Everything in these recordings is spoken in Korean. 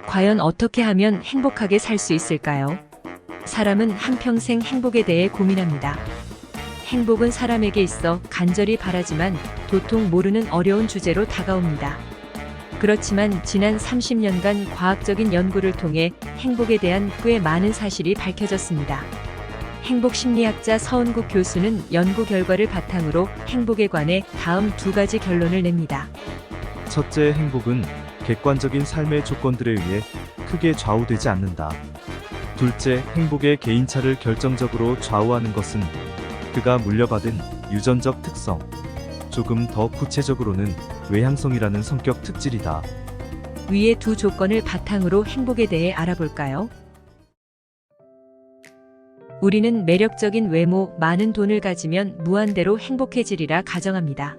과연 어떻게 하면 행복하게 살 수 있을까요? 사람은 한평생 행복에 대해 고민합니다. 행복은 사람에게 있어 간절히 바라지만 도통 모르는 어려운 주제로 다가옵니다. 그렇지만 지난 30년간 과학적인 연구를 통해 행복에 대한 꽤 많은 사실이 밝혀졌습니다. 행복심리학자 서은국 교수는 연구 결과를 바탕으로 행복에 관해 다음 두 가지 결론을 냅니다. 첫째, 행복은 객관적인 삶의 조건들에 의해 크게 좌우되지 않는다. 둘째, 행복의 개인차를 결정적으로 좌우하는 것은 그가 물려받은 유전적 특성, 조금 더 구체적으로는 외향성이라는 성격 특질이다. 위의 두 조건을 바탕으로 행복에 대해 알아볼까요? 우리는 매력적인 외모, 많은 돈을 가지면 무한대로 행복해지리라 가정합니다.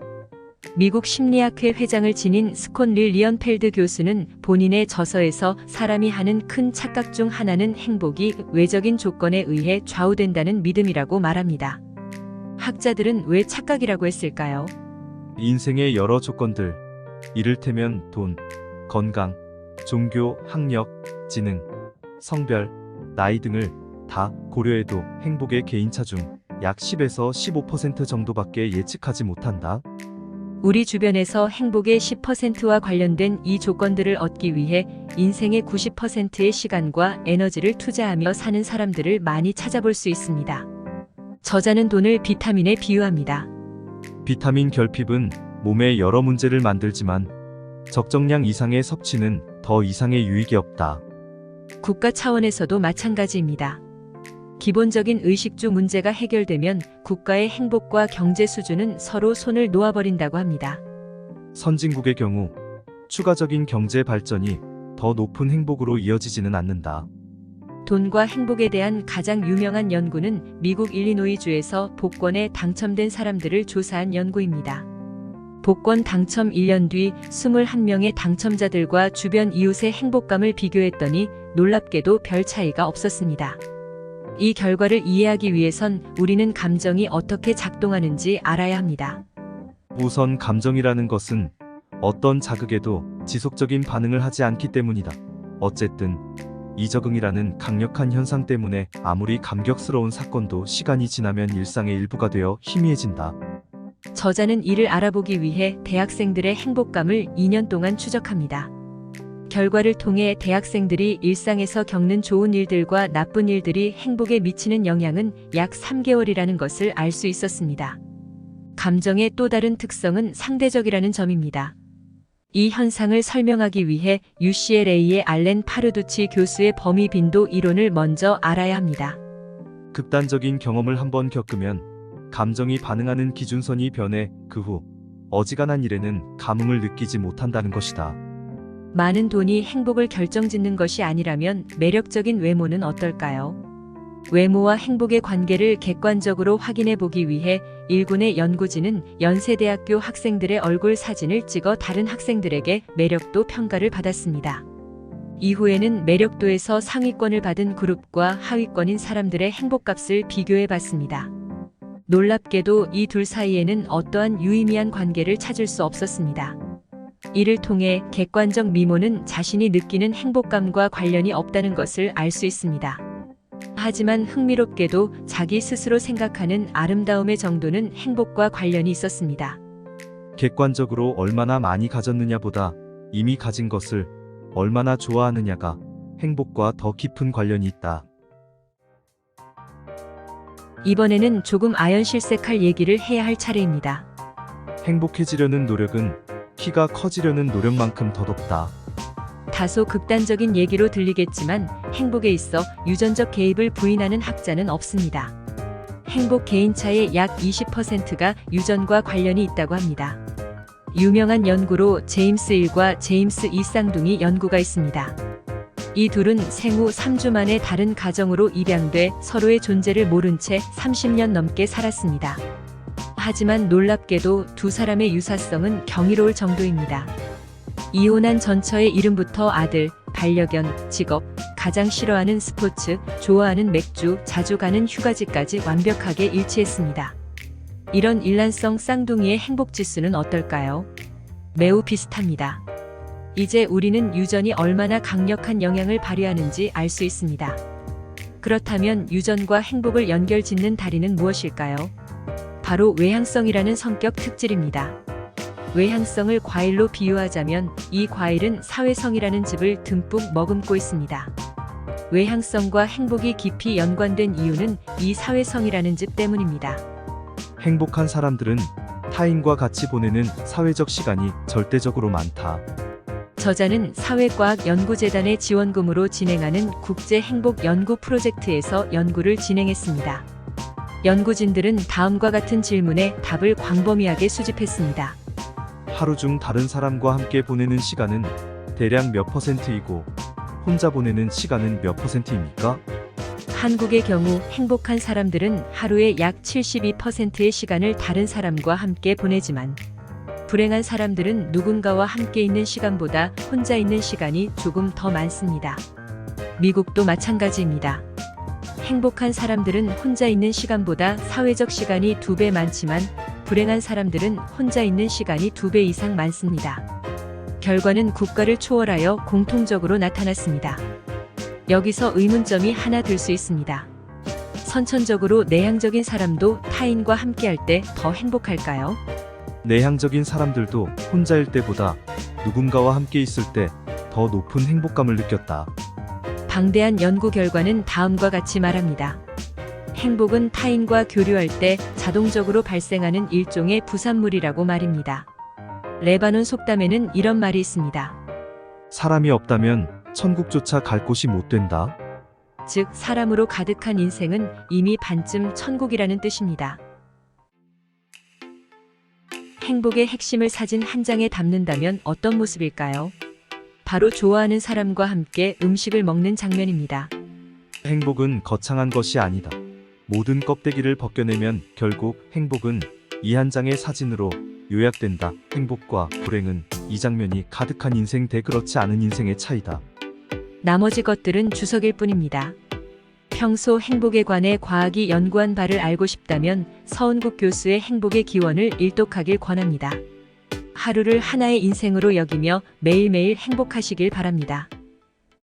미국 심리학회 회장을 지닌 스콧 리언펠드 교수는 본인의 저서에서 사람이 하는 큰 착각 중 하나는 행복이 외적인 조건에 의해 좌우된다는 믿음이라고 말합니다. 학자들은 왜 착각이라고 했을까요? 인생의 여러 조건들, 이를테면 돈, 건강, 종교, 학력, 지능, 성별, 나이 등을 다 고려해도 행복의 개인차 중 약 10에서 15% 정도밖에 예측하지 못한다. 우리 주변에서 행복의 10%와 관련된 이 조건들을 얻기 위해 인생의 90%의 시간과 에너지를 투자하며 사는 사람들을 많이 찾아볼 수 있습니다. 저자는 돈을 비타민에 비유합니다. 비타민 결핍은 몸에 여러 문제를 만들지만 적정량 이상의 섭취는 더 이상의 유익이 없다. 국가 차원에서도 마찬가지입니다. 기본적인 의식주 문제가 해결되면 국가의 행복과 경제 수준은 서로 손을 놓아버린다고 합니다. 선진국의 경우 추가적인 경제 발전이 더 높은 행복으로 이어지지는 않는다. 돈과 행복에 대한 가장 유명한 연구는 미국 일리노이주에서 복권에 당첨된 사람들을 조사한 연구입니다. 복권 당첨 1년 뒤 21명의 당첨자들과 주변 이웃의 행복감을 비교했더니 놀랍게도 별 차이가 없었습니다. 이 결과를 이해하기 위해선 우리는 감정이 어떻게 작동하는지 알아야 합니다. 우선 감정이라는 것은 어떤 자극에도 지속적인 반응을 하지 않기 때문이다. 어쨌든 이 적응이라는 강력한 현상 때문에 아무리 감격스러운 사건도 시간이 지나면 일상의 일부가 되어 희미해진다. 저자는 이를 알아보기 위해 대학생들의 행복감을 2년 동안 추적합니다. 결과를 통해 대학생들이 일상에서 겪는 좋은 일들과 나쁜 일들이 행복에 미치는 영향은 약 3개월이라는 것을 알 수 있었습니다. 감정의 또 다른 특성은 상대적이라는 점입니다. 이 현상을 설명하기 위해 UCLA의 알렌 파르두치 교수의 범위 빈도 이론을 먼저 알아야 합니다. 극단적인 경험을 한번 겪으면 감정이 반응하는 기준선이 변해 그 후 어지간한 일에는 감흥을 느끼지 못한다는 것이다. 많은 돈이 행복을 결정짓는 것이 아니라면 매력적인 외모는 어떨까요? 외모와 행복의 관계를 객관적으로 확인해 보기 위해 일군의 연구진은 연세대학교 학생들의 얼굴 사진을 찍어 다른 학생들에게 매력도 평가를 받았습니다. 이후에는 매력도에서 상위권을 받은 그룹과 하위권인 사람들의 행복값을 비교해 봤습니다. 놀랍게도 이 둘 사이에는 어떠한 유의미한 관계를 찾을 수 없었습니다. 이를 통해 객관적 미모는 자신이 느끼는 행복감과 관련이 없다는 것을 알 수 있습니다. 하지만 흥미롭게도 자기 스스로 생각하는 아름다움의 정도는 행복과 관련이 있었습니다. 객관적으로 얼마나 많이 가졌느냐보다 이미 가진 것을 얼마나 좋아하느냐가 행복과 더 깊은 관련이 있다. 이번에는 조금 아연실색할 얘기를 해야 할 차례입니다. 행복해지려는 노력은 키가 커지려는 노력만큼 더덥다. 다소 극단적인 얘기로 들리겠지만 행복에 있어 유전적 개입을 부인하는 학자는 없습니다. 행복 개인차의 약 20%가 유전과 관련이 있다고 합니다. 유명한 연구로 제임스 1과 제임스 2 쌍둥이 연구가 있습니다. 이 둘은 생후 3주 만에 다른 가정으로 입양돼 서로의 존재를 모른 채 30년 넘게 살았습니다. 하지만 놀랍게도 두 사람의 유사성은 경이로울 정도입니다. 이혼한 전처의 이름부터 아들, 반려견, 직업, 가장 싫어하는 스포츠, 좋아하는 맥주, 자주 가는 휴가지까지 완벽하게 일치했습니다. 이런 일란성 쌍둥이의 행복지수는 어떨까요? 매우 비슷합니다. 이제 우리는 유전이 얼마나 강력한 영향을 발휘하는지 알 수 있습니다. 그렇다면 유전과 행복을 연결짓는 다리는 무엇일까요? 바로 외향성이라는 성격 특질입니다. 외향성을 과일로 비유하자면 이 과일은 사회성이라는 즙을 듬뿍 머금고 있습니다. 외향성과 행복이 깊이 연관된 이유는 이 사회성이라는 즙 때문입니다. 행복한 사람들은 타인과 같이 보내는 사회적 시간이 절대적으로 많다. 저자는 사회과학연구재단의 지원금으로 진행하는 국제행복연구 프로젝트에서 연구를 진행했습니다. 연구진들은 다음과 같은 질문에 답을 광범위하게 수집했습니다. 하루 중 다른 사람과 함께 보내는 시간은 대략 몇 %이고 혼자 보내는 시간은 몇 %입니까? 한국의 경우 행복한 사람들은 하루에 약 72%의 시간을 다른 사람과 함께 보내지만 불행한 사람들은 누군가와 함께 있는 시간보다 혼자 있는 시간이 조금 더 많습니다. 미국도 마찬가지입니다. 행복한 사람들은 혼자 있는 시간보다 사회적 시간이 2배 많지만 불행한 사람들은 혼자 있는 시간이 2배 이상 많습니다. 결과는 국가를 초월하여 공통적으로 나타났습니다. 여기서 의문점이 하나 들 수 있습니다. 선천적으로 내향적인 사람도 타인과 함께할 때 더 행복할까요? 내향적인 사람들도 혼자일 때보다 누군가와 함께 있을 때 더 높은 행복감을 느꼈다. 방대한 연구 결과는 다음과 같이 말합니다. 행복은 타인과 교류할 때 자동적으로 발생하는 일종의 부산물이라고 말입니다. 레바논 속담에는 이런 말이 있습니다. 사람이 없다면 천국조차 갈 곳이 못 된다. 즉, 사람으로 가득한 인생은 이미 반쯤 천국이라는 뜻입니다. 행복의 핵심을 사진 한 장에 담는다면 어떤 모습일까요? 바로 좋아하는 사람과 함께 음식을 먹는 장면입니다. 행복은 거창한 것이 아니다. 모든 껍데기를 벗겨내면 결국 행복은 이 한 장의 사진으로 요약된다. 행복과 불행은 이 장면이 가득한 인생 대 그렇지 않은 인생의 차이다. 나머지 것들은 주석일 뿐입니다. 평소 행복에 관해 과학이 연구한 바를 알고 싶다면 서은국 교수의 행복의 기원을 일독하길 권합니다. 하루를 하나의 인생으로 여기며 매일매일 행복하시길 바랍니다.